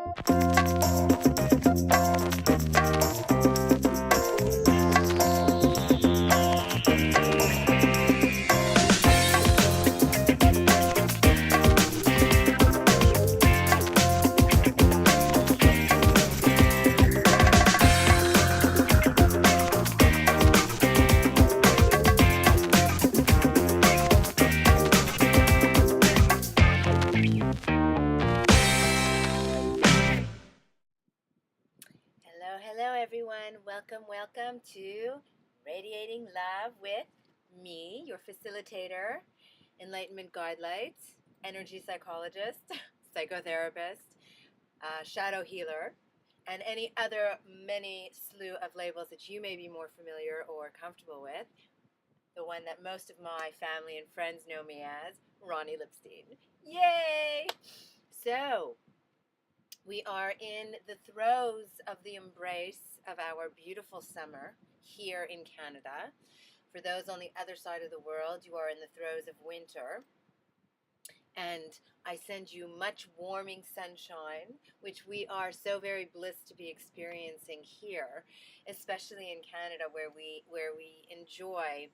Hello, hello, everyone. Welcome to Radiating Love with me, your facilitator, enlightenment guidelight, energy psychologist, psychotherapist, shadow healer, and any other many slew of labels that you may be more familiar or comfortable with. The one that most of my family and friends know me as, Roni Lipstein. Yay! So, we are in the throes of the embrace of our beautiful summer here in Canada. For those on the other side of the world, you are in the throes of winter. And I send you much warming sunshine, which we are so very blessed to be experiencing here, especially in Canada, where we enjoy,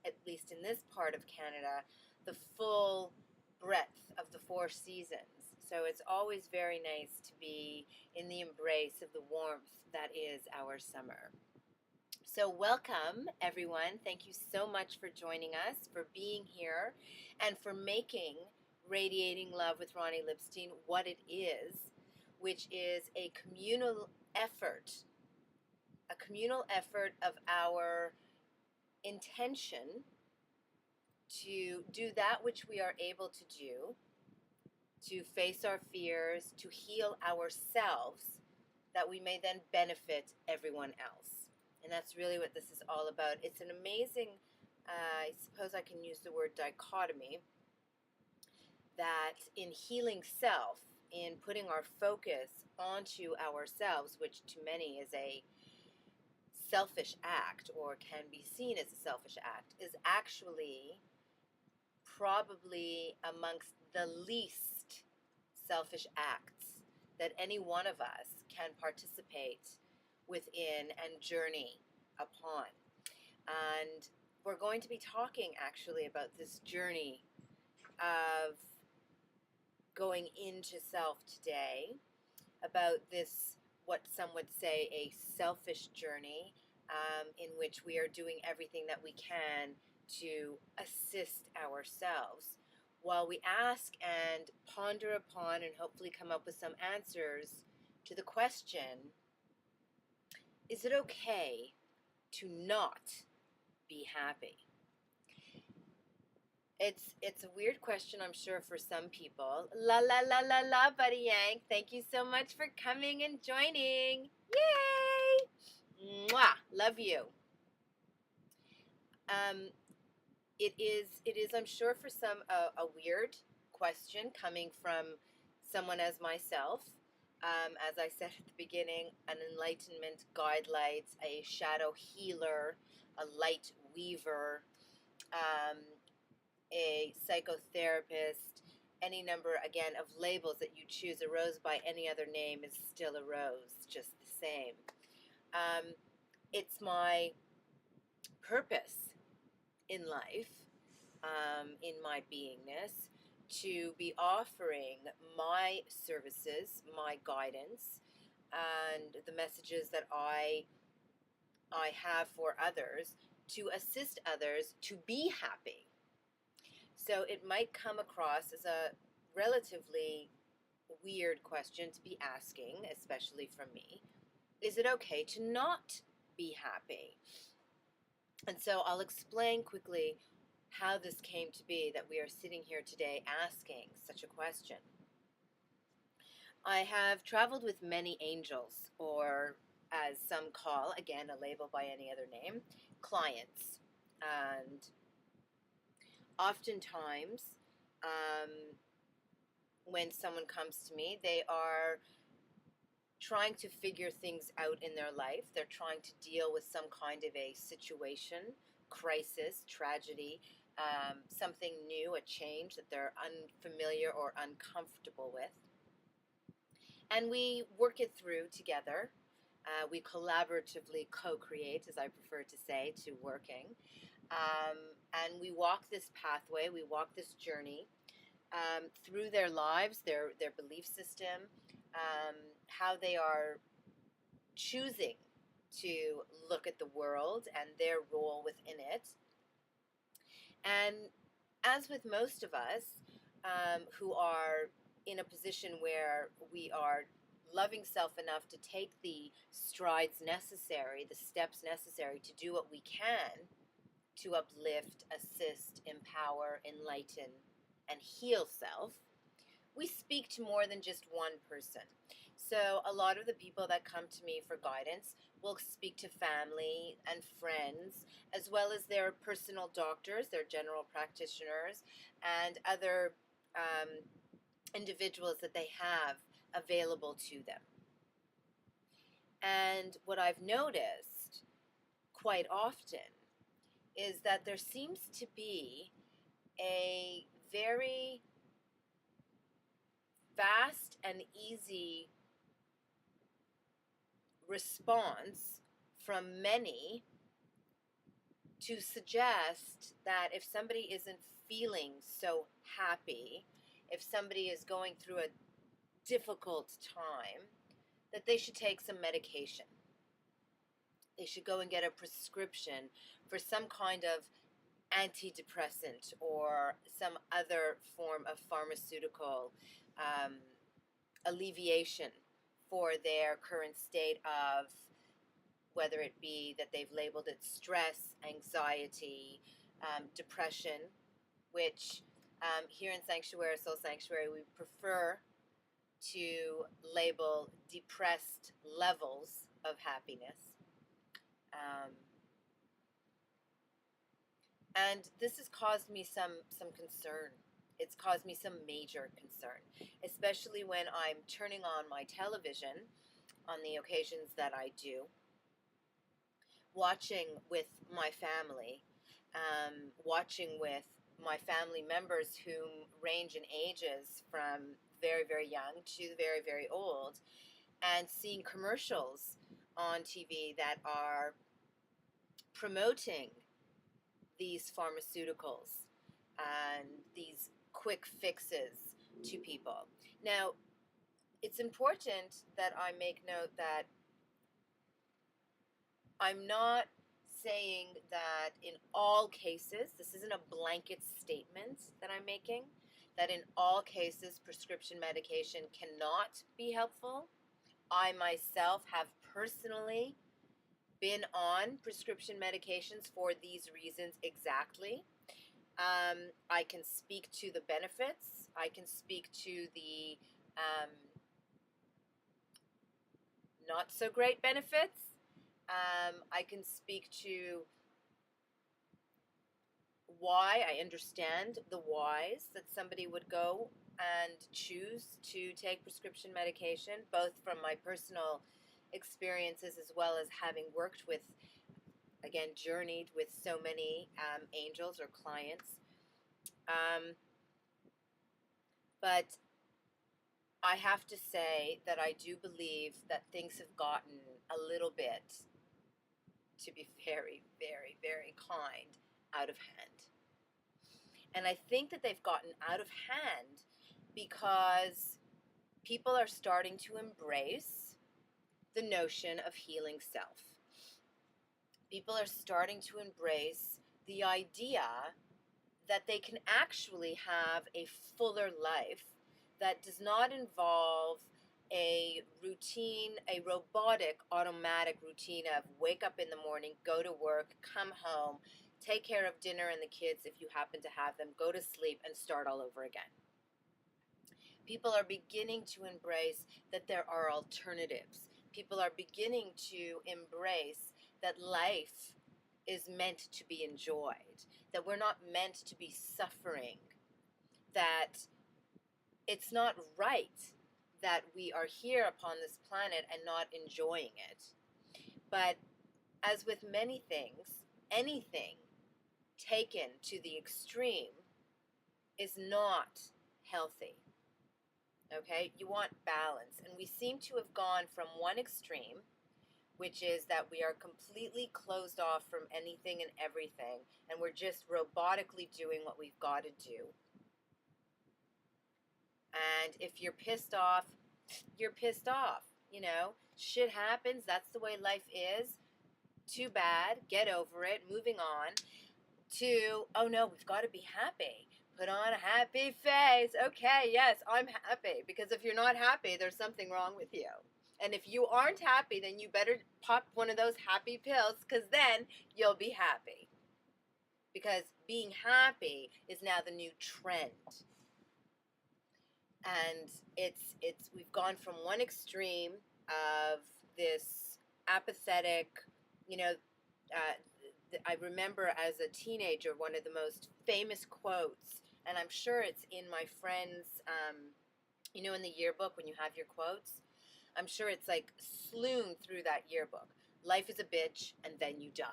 at least in this part of Canada, the full breadth of the 4 seasons. So it's always very nice to be in the embrace of the warmth that is our summer. So welcome, everyone. Thank you so much for joining us, for being here, and for making Radiating Love with Roni Lipstein what it is, which is a communal effort of our intention to do that which we are able to do, to face our fears, to heal ourselves, that we may then benefit everyone else. And that's really what this is all about. It's an amazing, I suppose I can use the word dichotomy, that in healing self, in putting our focus onto ourselves, which to many is a selfish act or can be seen as a selfish act, is actually probably amongst the least selfish acts that any one of us can participate within and journey upon. And we're going to be talking actually about this journey of going into self today, about this, what some would say, a selfish journey, in which we are doing everything that we can to assist ourselves, while we ask and ponder upon and hopefully come up with some answers to the question, is it okay to not be happy? It's a weird question, I'm sure, for some people. La la la la la, Buddy Yank. Thank you so much for coming and joining. Yay! Mwah! Love you. It is, I'm sure, for some a weird question coming from someone as myself. As I said at the beginning, an enlightenment guidelight, a shadow healer, a light weaver, a psychotherapist, any number, again, of labels that you choose. A rose by any other name is still a rose, just the same. It's my purpose in life, in my beingness, to be offering my services, my guidance, and the messages that I have for others, to assist others to be happy. So it might come across as a relatively weird question to be asking, especially from me. Is it okay to not be happy? And so I'll explain quickly how this came to be that we are sitting here today asking such a question. I have traveled with many angels, or as some call, again, a label by any other name, clients. And oftentimes, when someone comes to me, they are trying to figure things out in their life. They're trying to deal with some kind of a situation, crisis, tragedy, something new, a change that they're unfamiliar or uncomfortable with. And we work it through together. We collaboratively co-create, as I prefer to say, to working. And we walk this pathway, we walk this journey through their lives, their belief system, how they are choosing to look at the world and their role within it. And as with most of us who are in a position where we are loving self enough to take the strides necessary, the steps necessary to do what we can to uplift, assist, empower, enlighten, and heal self, we speak to more than just one person. So a lot of the people that come to me for guidance will speak to family and friends, as well as their personal doctors, their general practitioners, and other individuals that they have available to them. And what I've noticed quite often is that there seems to be a very fast and easy response from many to suggest that if somebody isn't feeling so happy, if somebody is going through a difficult time, that they should take some medication. They should go and get a prescription for some kind of antidepressant or some other form of pharmaceutical alleviation for their current state of, whether it be that they've labeled it stress, anxiety, depression, which here in Sanctuary, Soul Sanctuary, we prefer to label depressed levels of happiness. And this has caused me some concern. It's caused me some major concern, especially when I'm turning on my television on the occasions that I do, watching with my family, watching with my family members whom range in ages from very, very young to very, very old, and seeing commercials on TV that are promoting these pharmaceuticals and these quick fixes to people. Now, it's important that I make note that I'm not saying that in all cases, this isn't a blanket statement that I'm making, that in all cases prescription medication cannot be helpful. I myself have personally been on prescription medications for these reasons exactly. I can speak to the benefits. I can speak to the not so great benefits. I can speak to why. I understand the whys that somebody would go and choose to take prescription medication, both from my personal experiences as well as having worked with, again, journeyed with so many angels or clients. But I have to say that I do believe that things have gotten a little bit, to be very, very, very kind, out of hand. And I think that they've gotten out of hand because people are starting to embrace the notion of healing self. People are starting to embrace the idea that they can actually have a fuller life that does not involve a routine, a robotic, automatic routine of wake up in the morning, go to work, come home, take care of dinner and the kids if you happen to have them, go to sleep, and start all over again. People are beginning to embrace that there are alternatives. People are beginning to embrace that life is meant to be enjoyed, that we're not meant to be suffering, that it's not right that we are here upon this planet and not enjoying it. But as with many things, anything taken to the extreme is not healthy. Okay? You want balance. And we seem to have gone from one extreme, which is that we are completely closed off from anything and everything, and we're just robotically doing what we've got to do. And if you're pissed off, you're pissed off. You know, shit happens. That's the way life is. Too bad. Get over it. Moving on. To, oh no, we've got to be happy. Put on a happy face. Okay, yes, I'm happy. Because if you're not happy, there's something wrong with you. And if you aren't happy, then you better pop one of those happy pills, because then you'll be happy. Because being happy is now the new trend. And it's we've gone from one extreme of this apathetic, you know, I remember as a teenager, one of the most famous quotes, and I'm sure it's in my friend's, you know, in the yearbook when you have your quotes, I'm sure it's like slewn through that yearbook. Life is a bitch, and then you die.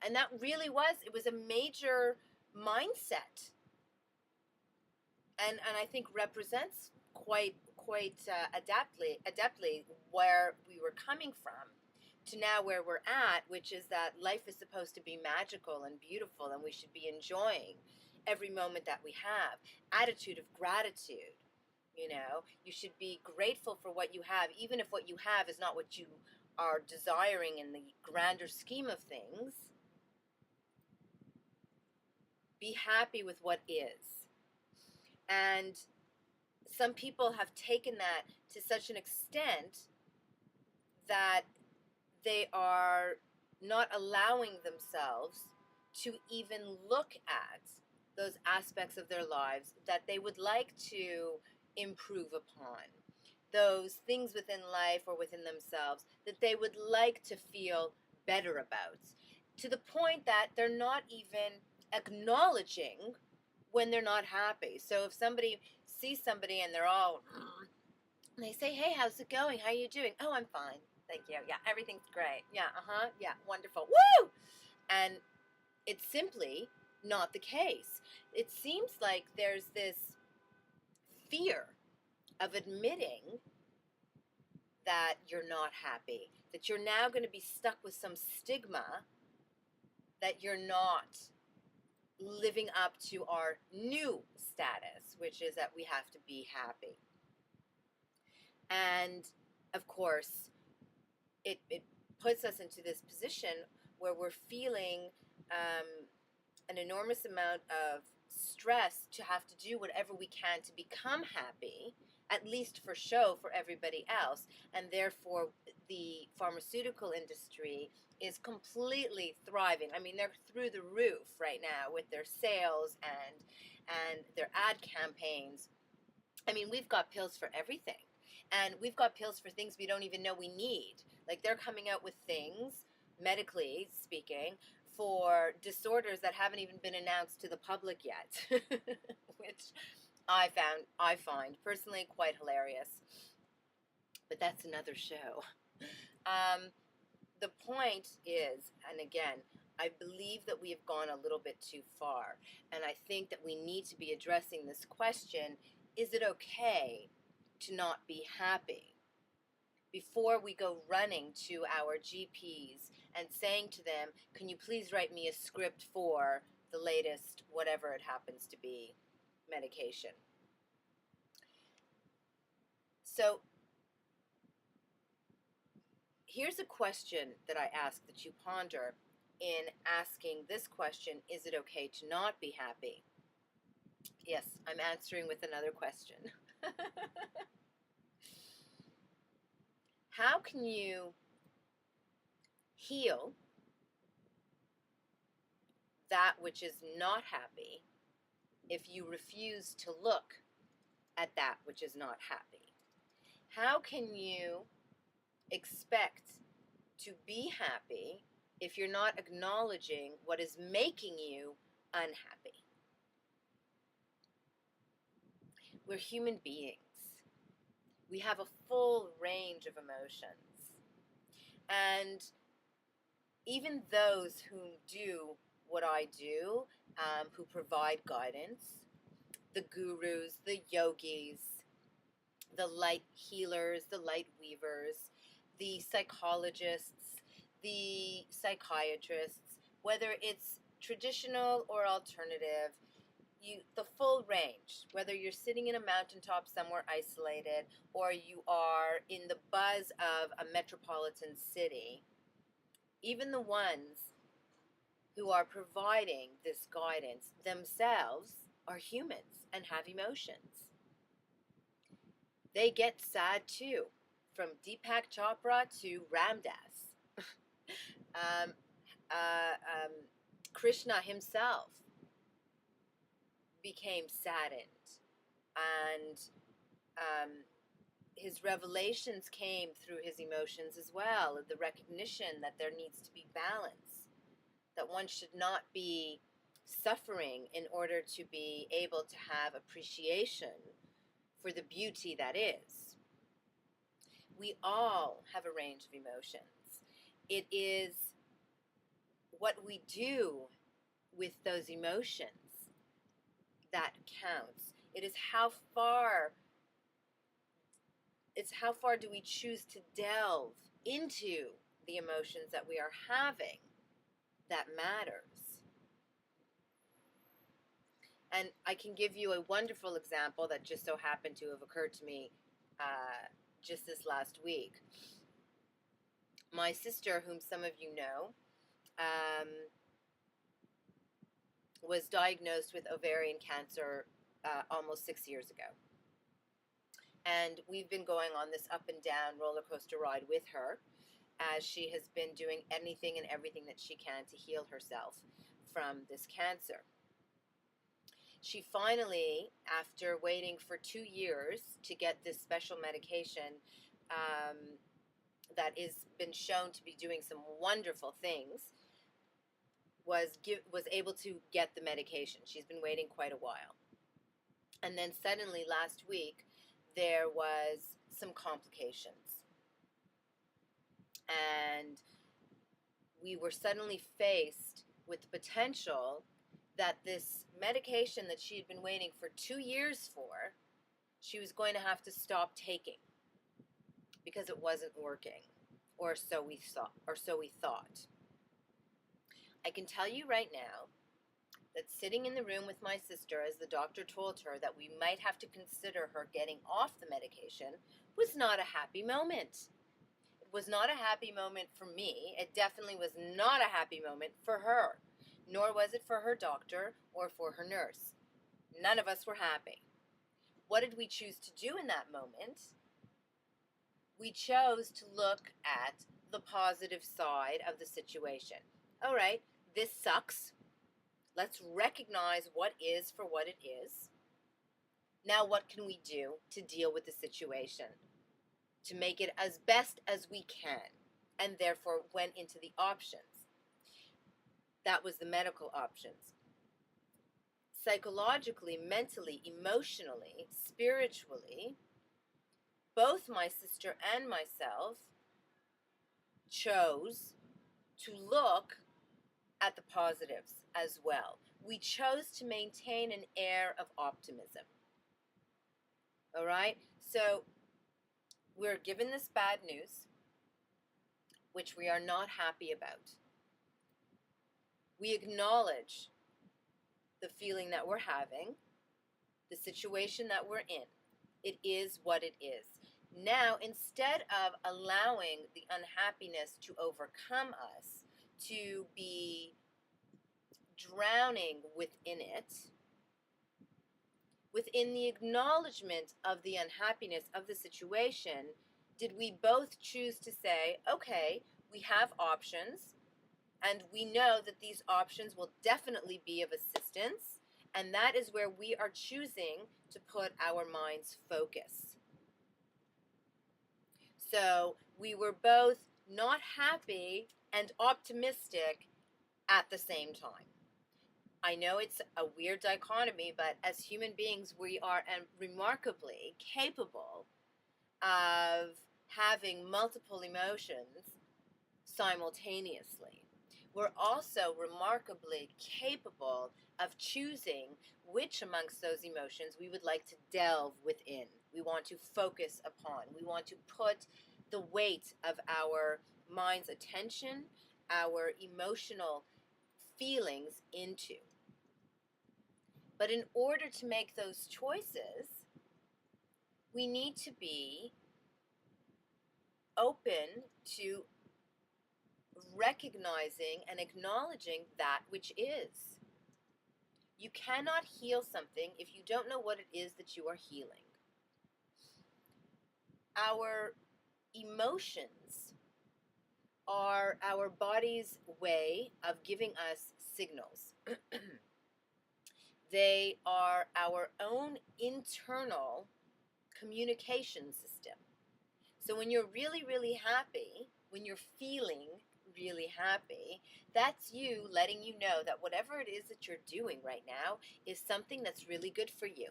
And that really was, it was a major mindset. And I think represents quite adeptly where we were coming from to now where we're at, which is that life is supposed to be magical and beautiful, and we should be enjoying every moment that we have. Attitude of gratitude. You know, you should be grateful for what you have, even if what you have is not what you are desiring in the grander scheme of things. Be happy with what is. And some people have taken that to such an extent that they are not allowing themselves to even look at those aspects of their lives that they would like to improve upon, those things within life or within themselves that they would like to feel better about, to the point that they're not even acknowledging when they're not happy. So if somebody sees somebody and they're all, and they say, hey, how's it going? How are you doing? Oh, I'm fine. Thank you. Yeah, everything's great. Yeah, yeah, wonderful. Woo! And it's simply not the case. It seems like there's this fear of admitting that you're not happy, that you're now going to be stuck with some stigma that you're not living up to our new status, which is that we have to be happy. And of course, it puts us into this position where we're feeling an enormous amount of stress to have to do whatever we can to become happy, at least for show for everybody else. And therefore, the pharmaceutical industry is completely thriving. I mean, they're through the roof right now with their sales and their ad campaigns. I mean, we've got pills for everything. And we've got pills for things we don't even know we need. Like, they're coming out with things, medically speaking, for disorders that haven't even been announced to the public yet, which I find personally quite hilarious. But that's another show. The point is, and again, I believe that we have gone a little bit too far, and I think that we need to be addressing this question: is it okay to not be happy? Before we go running to our GPs and saying to them, can you please write me a script for the latest, whatever it happens to be, medication. So here's a question that I ask that you ponder in asking this question: is it okay to not be happy? Yes, I'm answering with another question. How can you heal that which is not happy if you refuse to look at that which is not happy? How can you expect to be happy if you're not acknowledging what is making you unhappy? We're human beings. We have a full range of emotions. And even those who do what I do, who provide guidance, the gurus, the yogis, the light healers, the light weavers, the psychologists, the psychiatrists, whether it's traditional or alternative, the full range, whether you're sitting in a mountaintop somewhere isolated or you are in the buzz of a metropolitan city, even the ones who are providing this guidance themselves are humans and have emotions. They get sad too, from Deepak Chopra to Ramdas. um, uh, um, Krishna himself became saddened, and his revelations came through his emotions as well, the recognition that there needs to be balance, that one should not be suffering in order to be able to have appreciation for the beauty that is. We all have a range of emotions. It is what we do with those emotions that counts. It is how far do we choose to delve into the emotions that we are having that matters. And I can give you a wonderful example that just so happened to have occurred to me just this last week. My sister, whom some of you know, was diagnosed with ovarian cancer almost 6 years ago. And we've been going on this up and down roller coaster ride with her, as she has been doing anything and everything that she can to heal herself from this cancer. She finally, after waiting for 2 years to get this special medication that has been shown to be doing some wonderful things, was able to get the medication. She's been waiting quite a while. And then suddenly last week, there was some complications. And we were suddenly faced with the potential that this medication that she had been waiting for 2 years for, she was going to have to stop taking because it wasn't working, or so we thought. I can tell you right now that sitting in the room with my sister as the doctor told her that we might have to consider her getting off the medication was not a happy moment. It was not a happy moment for me. It definitely was not a happy moment for her, nor was it for her doctor or for her nurse. None of us were happy. What did we choose to do in that moment? We chose to look at the positive side of the situation. All right, this sucks. Let's recognize what is for what it is. Now, what can we do to deal with the situation? To make it as best as we can, and therefore went into the options. That was the medical options. Psychologically, mentally, emotionally, spiritually, both my sister and myself chose to look at the positives as well. We chose to maintain an air of optimism. All right? So we're given this bad news, which we are not happy about. We acknowledge the feeling that we're having, the situation that we're in. It is what it is. Now, instead of allowing the unhappiness to overcome us, to be drowning within it, within the acknowledgement of the unhappiness of the situation, did we both choose to say, okay, we have options, and we know that these options will definitely be of assistance, and that is where we are choosing to put our mind's focus. So we were both not happy and optimistic at the same time. I know it's a weird dichotomy, but as human beings, we are remarkably capable of having multiple emotions simultaneously. We're also remarkably capable of choosing which amongst those emotions we would like to delve within. We want to focus upon. We want to put the weight of our mind's attention, our emotional feelings into. But in order to make those choices, we need to be open to recognizing and acknowledging that which is. You cannot heal something if you don't know what it is that you are healing. Our emotions are our body's way of giving us signals. They are our own internal communication system. So when you're really, really happy, when you're feeling really happy, that's you letting you know that whatever it is that you're doing right now is something that's really good for you.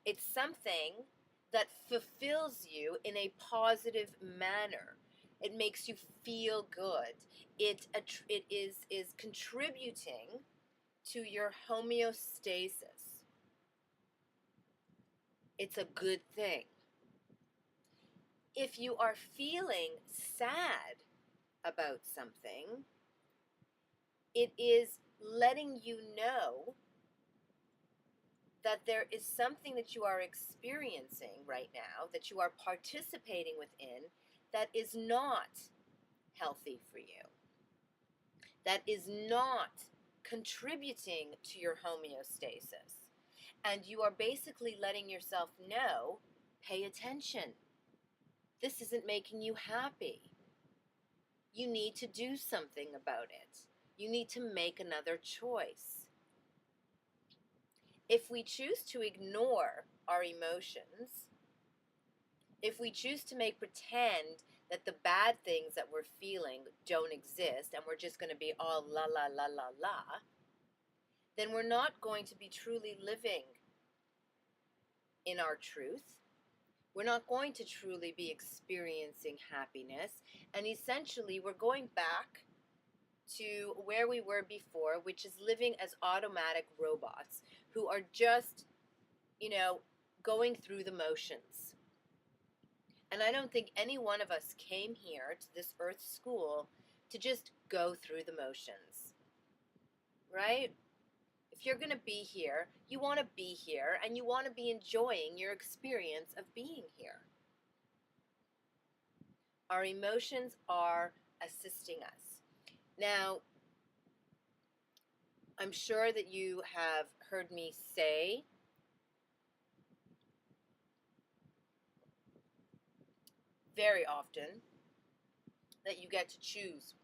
It's something that fulfills you in a positive manner. It makes you feel good. It is contributing to your homeostasis. It's a good thing. If you are feeling sad about something, it is letting you know that there is something that you are experiencing right now, that you are participating within, that is not healthy for you, that is not contributing to your homeostasis. And you are basically letting yourself know, pay attention. This isn't making you happy. You need to do something about it. You need to make another choice. If we choose to ignore our emotions, if we choose to make pretend that the bad things that we're feeling don't exist and we're just going to be all la la la la la, then we're not going to be truly living in our truth. We're not going to truly be experiencing happiness. And essentially, we're going back to where we were before, which is living as automatic robots who are just, going through the motions. And I don't think any one of us came here to this earth school to just go through the motions, right? If you're going to be here, you want to be here and you want to be enjoying your experience of being here. Our emotions are assisting us. Now, I'm sure that you have heard me say very often that you get to choose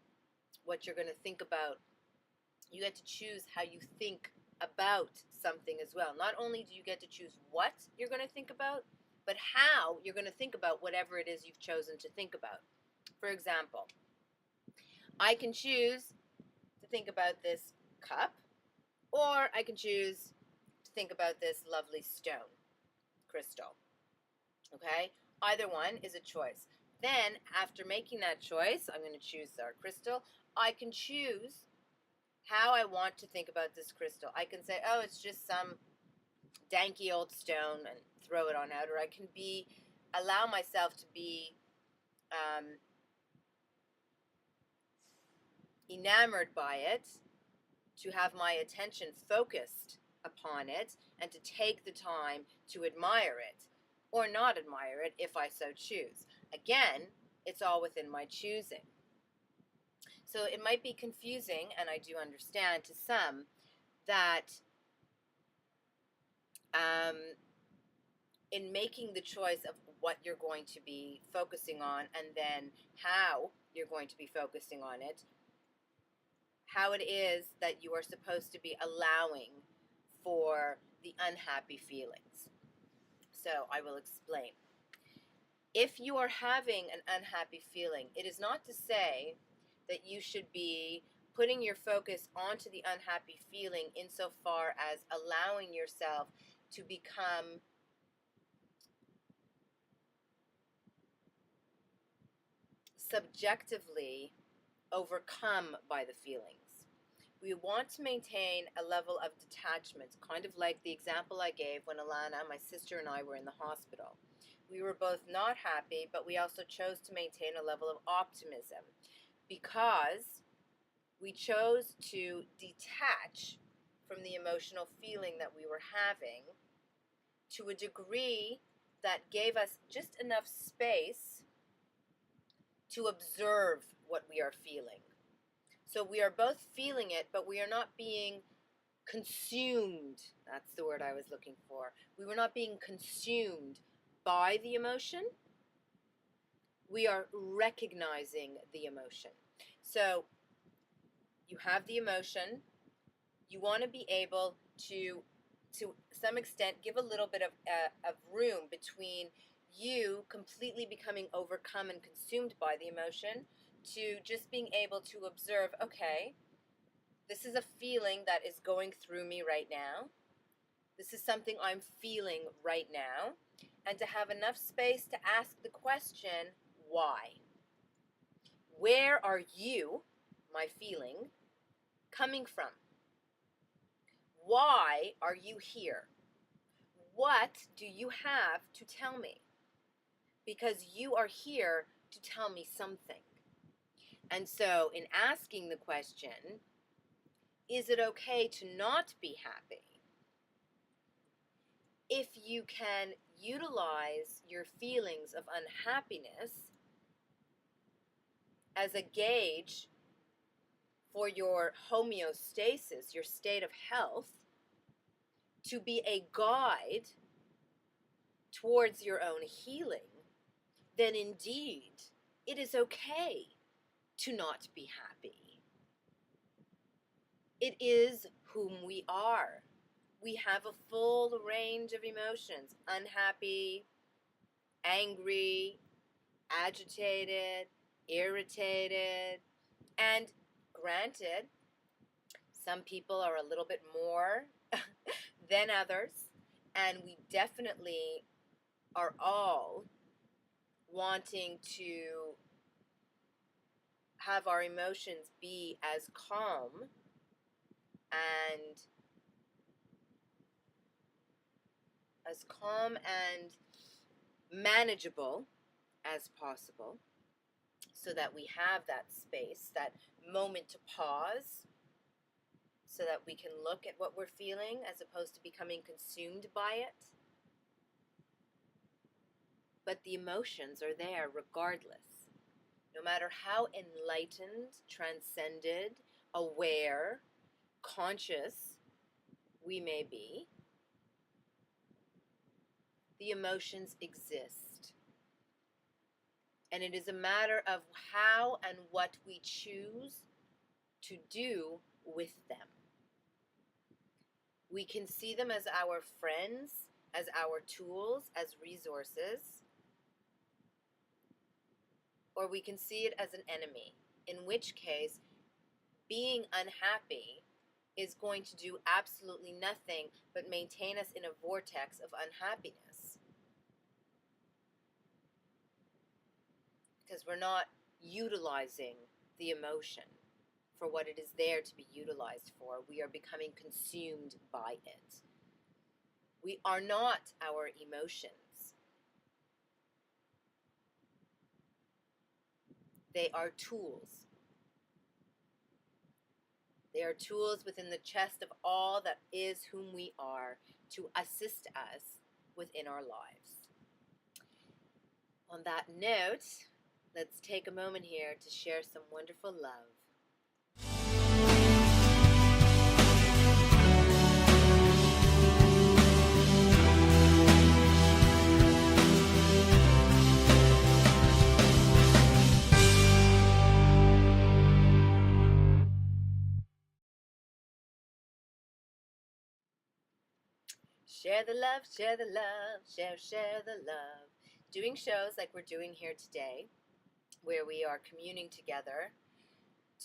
what you're going to think about. You get to choose how you think about something as well. Not only do you get to choose what you're going to think about, but how you're going to think about whatever it is you've chosen to think about. For example, I can choose to think about this cup, or I can choose to think about this lovely stone, crystal. Okay? Either one is a choice. Then, after making that choice, I'm going to choose our crystal. I can choose how I want to think about this crystal. I can say, oh, it's just some danky old stone and throw it on out. Or I can allow myself to be enamored by it, to have my attention focused upon it, and to take the time to admire it, or not admire it if I so choose. Again, it's all within my choosing. So it might be confusing, and I do understand to some, that in making the choice of what you're going to be focusing on and then how you're going to be focusing on it, how it is that you are supposed to be allowing for the unhappy feelings. So I will explain. If you are having an unhappy feeling, it is not to say that you should be putting your focus onto the unhappy feeling insofar as allowing yourself to become subjectively overcome by the feelings. we want to maintain a level of detachment, kind of like the example I gave when Alana, my sister, and I were in the hospital. We were both not happy, but we also chose to maintain a level of optimism because we chose to detach from the emotional feeling that we were having to a degree that gave us just enough space to observe what we are feeling. So we are both feeling it, but we are not being consumed. That's the word I was looking for. We were not being consumed by the emotion. We are recognizing the emotion. So you have the emotion. You want to be able to some extent, give a little bit of room between you completely becoming overcome and consumed by the emotion to just being able to observe, okay, this is a feeling that is going through me right now. This is something I'm feeling right now. And to have enough space to ask the question, why? Where are you, my feeling, coming from? Why are you here? What do you have to tell me? Because you are here to tell me something. And so in asking the question, is it okay to not be happy? If you can utilize your feelings of unhappiness as a gauge for your homeostasis, your state of health, to be a guide towards your own healing, then indeed it is okay to not be happy. It is whom we are. We have a full range of emotions: unhappy, angry, agitated, irritated, and granted, some people are a little bit more than others, and we definitely are all wanting to have our emotions be as calm and manageable as possible, so that we have that space, that moment to pause, so that we can look at what we're feeling as opposed to becoming consumed by it. But the emotions are there regardless. No matter how enlightened, transcended, aware, conscious we may be, the emotions exist. And it is a matter of how and what we choose to do with them. We can see them as our friends, as our tools, as resources, or we can see it as an enemy, in which case being unhappy is going to do absolutely nothing but maintain us in a vortex of unhappiness. Because we're not utilizing the emotion for what it is there to be utilized for. We are becoming consumed by it. We are not our emotions. They are tools. They are tools within the chest of all that is whom we are to assist us within our lives. On that note, let's take a moment here to share some wonderful love. Share the love, share the love, share the love. Doing shows like we're doing here today, where we are communing together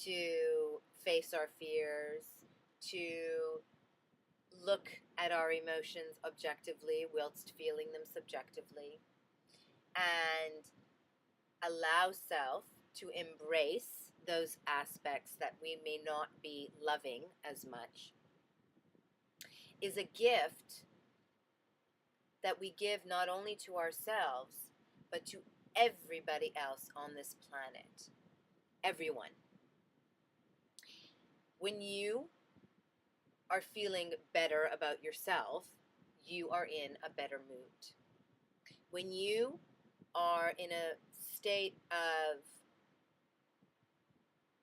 to face our fears, to look at our emotions objectively whilst feeling them subjectively, and allow self to embrace those aspects that we may not be loving as much, is a gift that we give not only to ourselves, but to everybody else on this planet. Everyone. When you are feeling better about yourself, you are in a better mood. When you are in a state of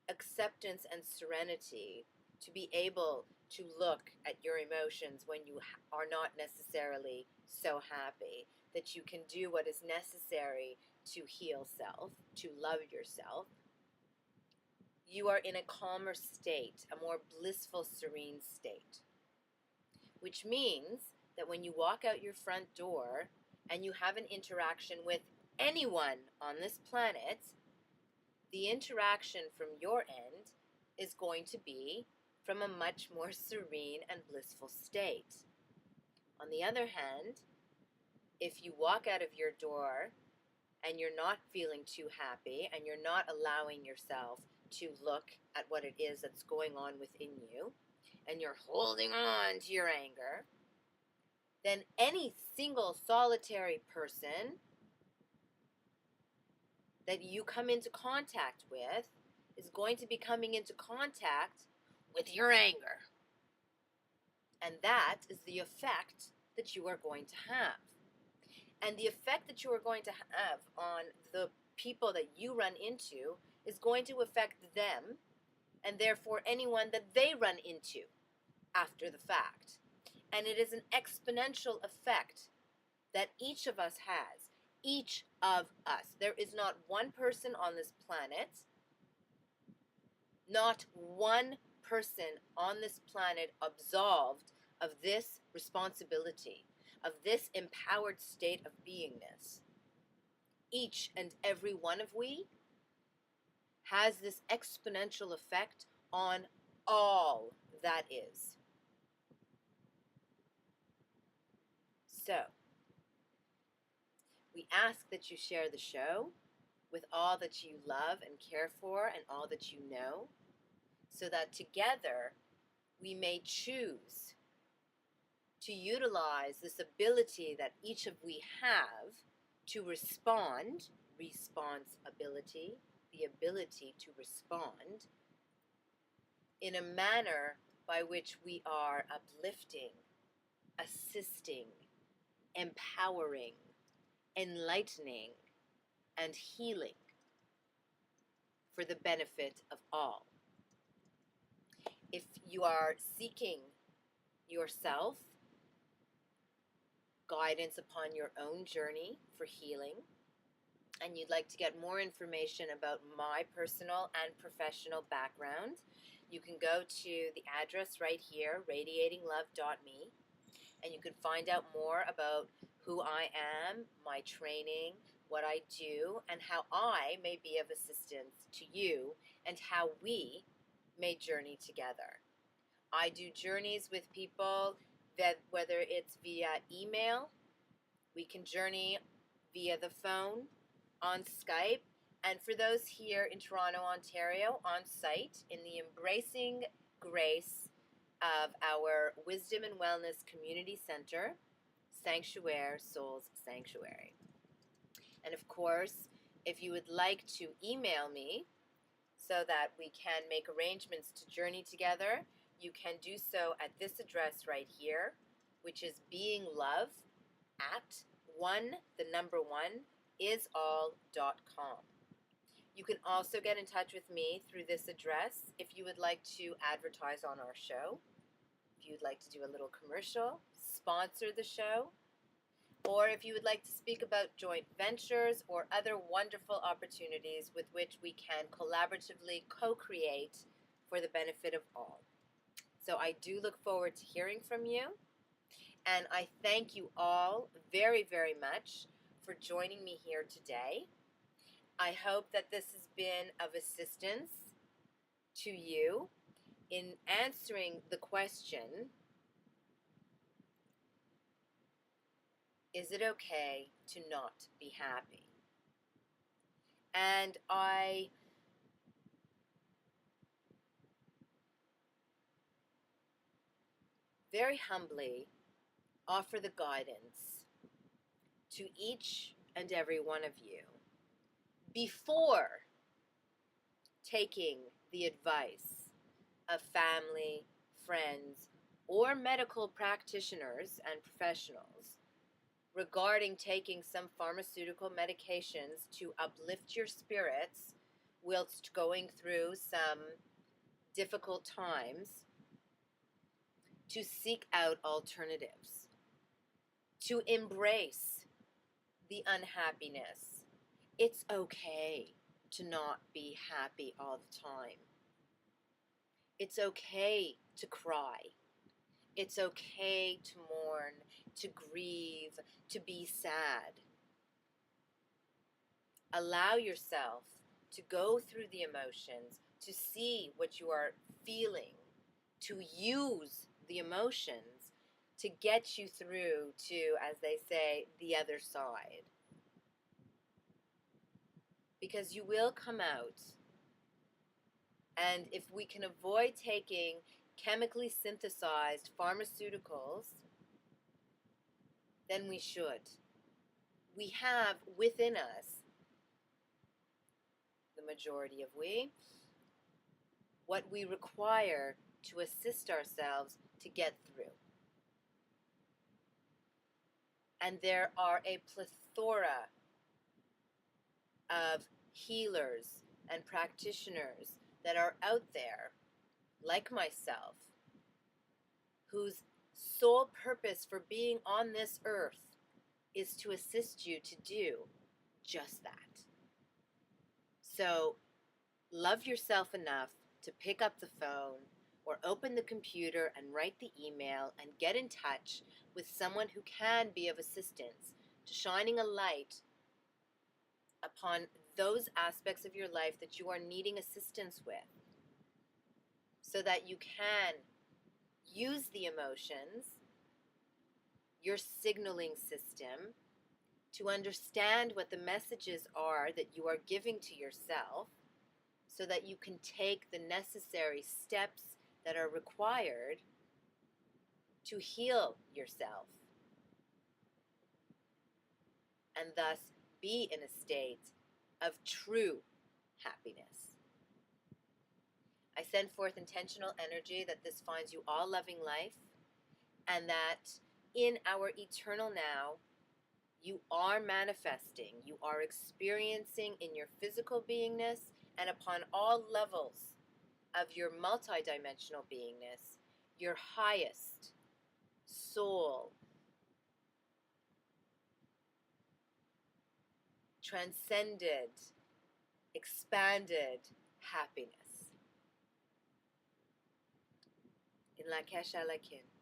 acceptance and serenity to be able to look at your emotions when you are not necessarily so happy, that you can do what is necessary to heal self, to love yourself, you are in a calmer state, a more blissful, serene state. Which means that when you walk out your front door and you have an interaction with anyone on this planet, the interaction from your end is going to be from a much more serene and blissful state. On the other hand, if you walk out of your door and you're not feeling too happy and you're not allowing yourself to look at what it is that's going on within you, and you're holding on to your anger, then any single solitary person that you come into contact with is going to be coming into contact with your anger. And that is the effect that you are going to have. And the effect that you are going to have on the people that you run into is going to affect them, and therefore anyone that they run into after the fact. And it is an exponential effect that each of us has. Each of us. There is not one person on this planet, not one person on this planet absolved of this responsibility, of this empowered state of beingness. Each and every one of we has this exponential effect on all that is. So, we ask that you share the show with all that you love and care for and all that you know, so that together we may choose to utilize this ability that each of we have to respond, responsibility, the ability to respond in a manner by which we are uplifting, assisting, empowering, enlightening, and healing for the benefit of all. If you are seeking yourself guidance upon your own journey for healing, and you'd like to get more information about my personal and professional background, you can go to the address right here, radiatinglove.me, and you can find out more about who I am, my training, what I do, and how I may be of assistance to you, and how we may journey together. I do journeys with people that, whether it's via email, we can journey via the phone, on Skype, and for those here in Toronto, Ontario, on site in the Embracing Grace of our Wisdom and Wellness Community Center, Sanctuary Souls Sanctuary. And of course, if you would like to email me so that we can make arrangements to journey together, you can do so at this address right here, which is beinglove@1isall.com. You can also get in touch with me through this address if you would like to advertise on our show, if you'd like to do a little commercial, sponsor the show, or if you would like to speak about joint ventures or other wonderful opportunities with which we can collaboratively co-create for the benefit of all. So I do look forward to hearing from you, and I thank you all very, very much for joining me here today. I hope that this has been of assistance to you in answering the question, is it okay to not be happy? And I very humbly offer the guidance to each and every one of you before taking the advice of family, friends, or medical practitioners and professionals regarding taking some pharmaceutical medications to uplift your spirits whilst going through some difficult times, to seek out alternatives, to embrace the unhappiness. It's okay to not be happy all the time. It's okay to cry. It's okay to mourn, to grieve, to be sad. Allow yourself to go through the emotions, to see what you are feeling, to use the emotions to get you through to, as they say, the other side. Because you will come out, and if we can avoid taking chemically synthesized pharmaceuticals, then we should. We have within us, the majority of we, what we require to assist ourselves to get through. And there are a plethora of healers and practitioners that are out there, like myself, whose sole purpose for being on this earth is to assist you to do just that. So, love yourself enough to pick up the phone or open the computer and write the email and get in touch with someone who can be of assistance to shining a light upon those aspects of your life that you are needing assistance with, so that you can use the emotions, your signaling system, to understand what the messages are that you are giving to yourself, so that you can take the necessary steps that are required to heal yourself and thus be in a state of true happiness. I send forth intentional energy that this finds you all loving life, and that in our eternal now, you are manifesting, you are experiencing in your physical beingness and upon all levels of your multidimensional beingness, your highest soul, transcended, expanded happiness. In Lakesh Alakin.